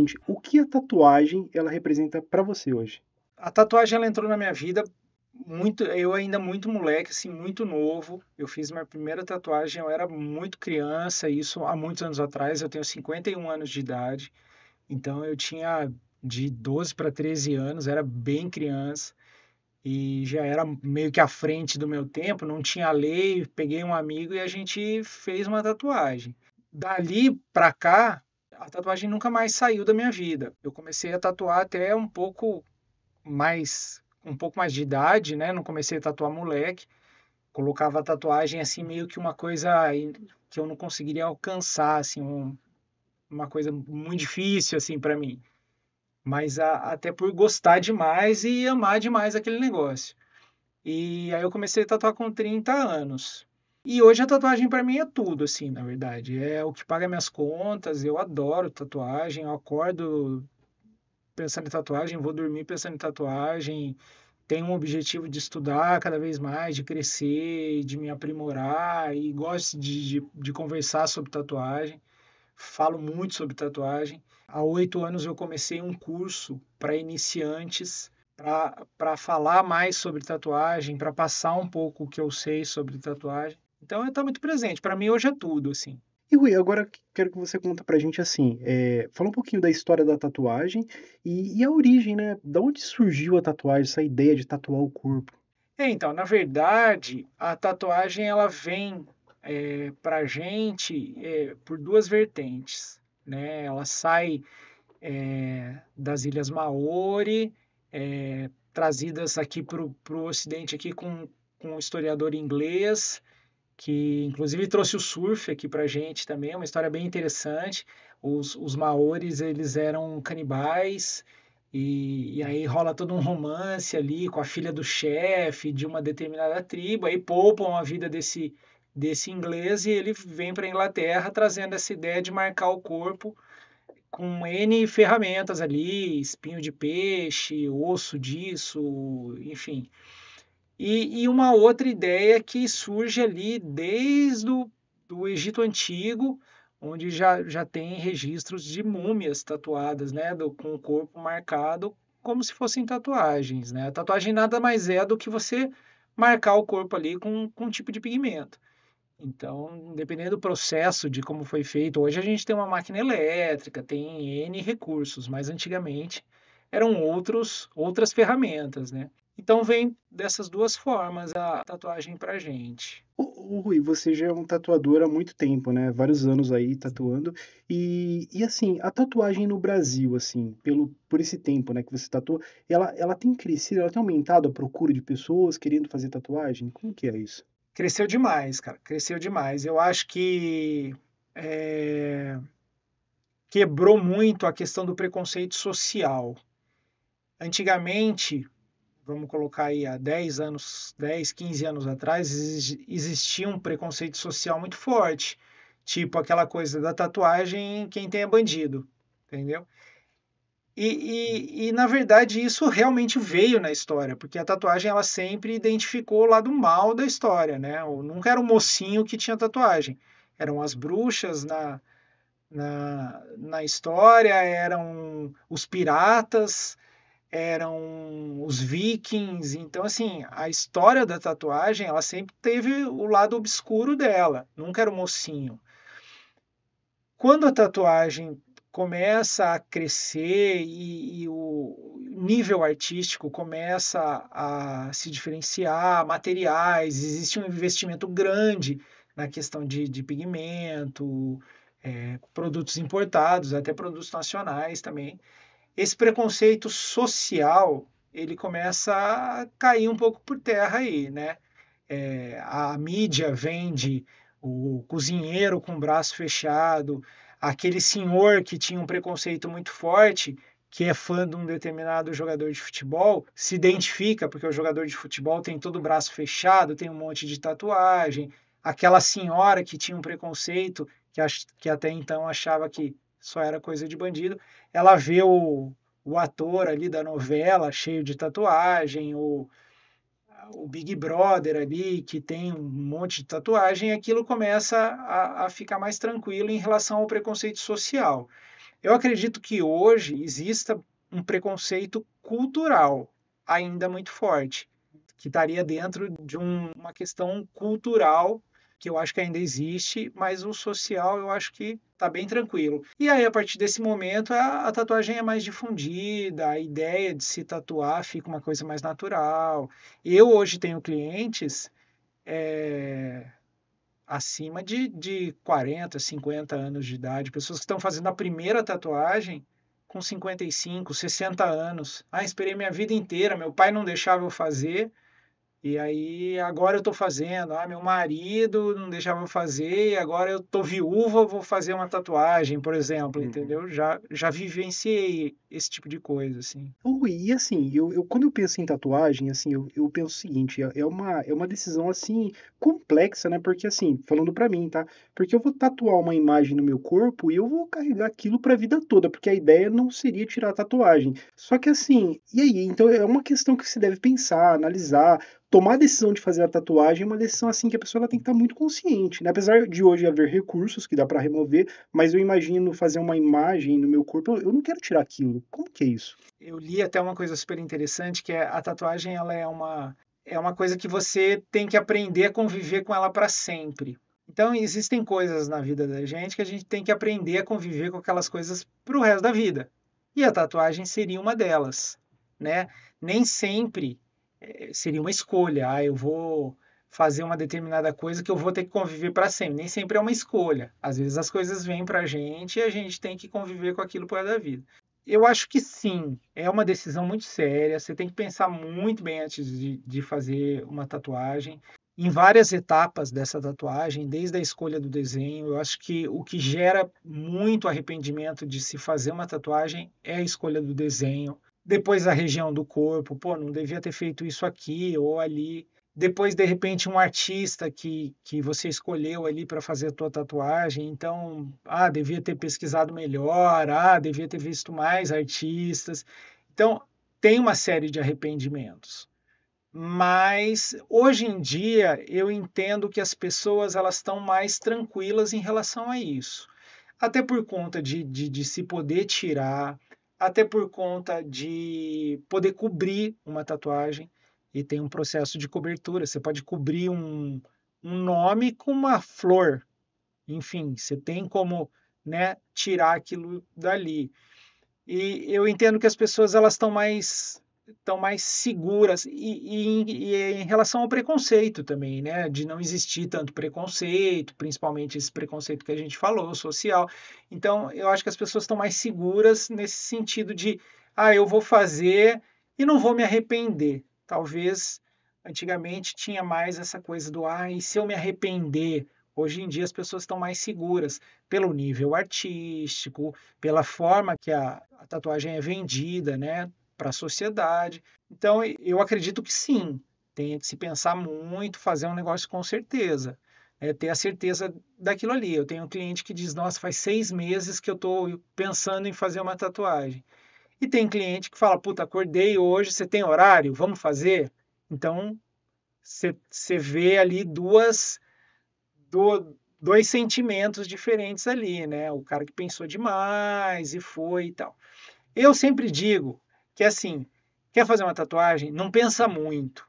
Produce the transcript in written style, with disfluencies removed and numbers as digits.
gente o que a tatuagem ela representa para você hoje. A tatuagem ela entrou na minha vida muito, eu ainda muito moleque, assim, muito novo. Eu fiz minha primeira tatuagem, eu era muito criança, isso há muitos anos atrás. Eu tenho 51 anos de idade, então eu tinha de 12 para 13 anos, era bem criança e já era meio que à frente do meu tempo, não tinha lei. Peguei um amigo e a gente fez uma tatuagem. Dali para cá, a tatuagem nunca mais saiu da minha vida. Eu comecei a tatuar até um pouco mais de idade, né? Não comecei a tatuar moleque. Colocava a tatuagem assim meio que uma coisa que eu não conseguiria alcançar, assim, uma coisa muito difícil assim para mim. Mas até por gostar demais e amar demais aquele negócio. E aí eu comecei a tatuar com 30 anos. E hoje a tatuagem para mim é tudo, assim, na verdade. É o que paga minhas contas. Eu adoro tatuagem. Eu acordo pensando em tatuagem, vou dormir pensando em tatuagem. Tenho um objetivo de estudar cada vez mais, de crescer, de me aprimorar e gosto de conversar sobre tatuagem. Falo muito sobre tatuagem. Há 8 anos eu comecei um curso para iniciantes, para falar mais sobre tatuagem, para passar um pouco o que eu sei sobre tatuagem. Então está muito presente. Para mim hoje é tudo, assim. E Rui, agora quero que você conta pra gente assim, fala um pouquinho da história da tatuagem e a origem, né? Da onde surgiu a tatuagem, essa ideia de tatuar o corpo? Então, na verdade, a tatuagem ela vem para a gente por duas vertentes, né? Ela sai das Ilhas Maori, trazidas aqui para o Ocidente aqui com um historiador inglês, que inclusive trouxe o surf aqui para a gente também, é uma história bem interessante. Os Maores, eles eram canibais, e aí rola todo um romance ali com a filha do chefe de uma determinada tribo, aí poupam a vida desse inglês e ele vem para a Inglaterra trazendo essa ideia de marcar o corpo com N ferramentas ali, espinho de peixe, osso disso, enfim. E uma outra ideia que surge ali desde o do Egito Antigo, onde já tem registros de múmias tatuadas, né, com o corpo marcado como se fossem tatuagens, né? A tatuagem nada mais é do que você marcar o corpo ali com um tipo de pigmento. Então, dependendo do processo de como foi feito, hoje a gente tem uma máquina elétrica, tem N recursos, mas antigamente eram outras ferramentas, né? Então vem dessas duas formas a tatuagem pra gente. Ô, Rui, você já é um tatuador há muito tempo, né? Vários anos aí tatuando. E assim, a tatuagem no Brasil, assim, por esse tempo, né, que você tatuou, ela tem crescido, ela tem aumentado a procura de pessoas querendo fazer tatuagem? Como que é isso? Cresceu demais, cara, cresceu demais. Eu acho que é, quebrou muito a questão do preconceito social. Antigamente, vamos colocar aí há 10 anos, 10, 15 anos atrás, existia um preconceito social muito forte. Tipo aquela coisa da tatuagem, quem tem é bandido, entendeu? Na verdade, isso realmente veio na história, porque a tatuagem ela sempre identificou o lado mal da história, né? Nunca era o mocinho que tinha tatuagem. Eram as bruxas na história, eram os piratas, eram os vikings. Então, assim, a história da tatuagem, ela sempre teve o lado obscuro dela, nunca era o mocinho. Quando a tatuagem começa a crescer e o nível artístico começa a se diferenciar, materiais, existe um investimento grande na questão de pigmento, produtos importados, até produtos nacionais também. Esse preconceito social ele começa a cair um pouco por terra aí, né? A mídia vende o cozinheiro com o braço fechado, aquele senhor que tinha um preconceito muito forte, que é fã de um determinado jogador de futebol, se identifica porque o jogador de futebol tem todo o braço fechado, tem um monte de tatuagem. Aquela senhora que tinha um preconceito, que até então achava que só era coisa de bandido, ela vê o ator ali da novela cheio de tatuagem, o Big Brother ali, que tem um monte de tatuagem, aquilo começa a ficar mais tranquilo em relação ao preconceito social. Eu acredito que hoje exista um preconceito cultural ainda muito forte, que estaria dentro de uma questão cultural que eu acho que ainda existe, mas o social eu acho que está bem tranquilo. E aí, a partir desse momento, a tatuagem é mais difundida, a ideia de se tatuar fica uma coisa mais natural. Eu hoje tenho clientes acima de 40, 50 anos de idade, pessoas que estão fazendo a primeira tatuagem com 55, 60 anos. Ah, esperei minha vida inteira, meu pai não deixava eu fazer, e aí agora eu estou fazendo. Ah, meu marido não deixava eu fazer, e agora eu estou viúva, vou fazer uma tatuagem, por exemplo, Uhum. entendeu? Já vivenciei esse tipo de coisa, assim. E assim, quando eu penso em tatuagem, assim, eu penso o seguinte, é uma decisão, assim, complexa, né? Porque, assim, falando pra mim, tá? Porque eu vou tatuar uma imagem no meu corpo e eu vou carregar aquilo pra vida toda, porque a ideia não seria tirar a tatuagem. Só que, assim, e aí? Então é uma questão que se deve pensar, analisar, tomar a decisão de fazer a tatuagem é uma decisão, assim, que a pessoa ela tem que estar muito consciente, né? Apesar de hoje haver recursos que dá pra remover, mas eu imagino fazer uma imagem no meu corpo, eu não quero tirar aquilo. Como que é isso? Eu li até uma coisa super interessante, que é a tatuagem, ela é uma coisa que você tem que aprender a conviver com ela para sempre. Então, existem coisas na vida da gente que a gente tem que aprender a conviver com aquelas coisas para o resto da vida. E a tatuagem seria uma delas, né? Nem sempre seria uma escolha. Ah, eu vou fazer uma determinada coisa que eu vou ter que conviver para sempre. Nem sempre é uma escolha. Às vezes as coisas vêm para a gente e a gente tem que conviver com aquilo por resto da vida. Eu acho que sim, é uma decisão muito séria. Você tem que pensar muito bem antes de fazer uma tatuagem. Em várias etapas dessa tatuagem, desde a escolha do desenho, eu acho que o que gera muito arrependimento de se fazer uma tatuagem é a escolha do desenho. Depois a região do corpo, pô, não devia ter feito isso aqui ou ali. Depois, de repente, um artista que você escolheu ali para fazer a tua tatuagem, então, devia ter pesquisado melhor, devia ter visto mais artistas. Então, tem uma série de arrependimentos. Mas hoje em dia eu entendo que as pessoas elas estão mais tranquilas em relação a isso. Até por conta de se poder tirar, até por conta de poder cobrir uma tatuagem. E tem um processo de cobertura. Você pode cobrir um nome com uma flor. Enfim, você tem como, né, tirar aquilo dali. E eu entendo que as pessoas elas estão mais seguras e em relação ao preconceito também, né? De não existir tanto preconceito, principalmente esse preconceito que a gente falou, social. Então, eu acho que as pessoas estão mais seguras nesse sentido de, eu vou fazer e não vou me arrepender. Talvez antigamente tinha mais essa coisa do, e se eu me arrepender? Hoje em dia as pessoas estão mais seguras pelo nível artístico, pela forma que a tatuagem é vendida, né, para a sociedade. Então, eu acredito que sim, tem que se pensar muito, fazer um negócio com certeza, ter a certeza daquilo ali. Eu tenho um cliente que diz, nossa, faz 6 meses que eu estou pensando em fazer uma tatuagem. E tem cliente que fala, puta, acordei hoje, você tem horário? Vamos fazer? Então, você vê ali dois sentimentos diferentes ali, né? O cara que pensou demais e foi e tal. Eu sempre digo que assim, quer fazer uma tatuagem? Não pensa muito.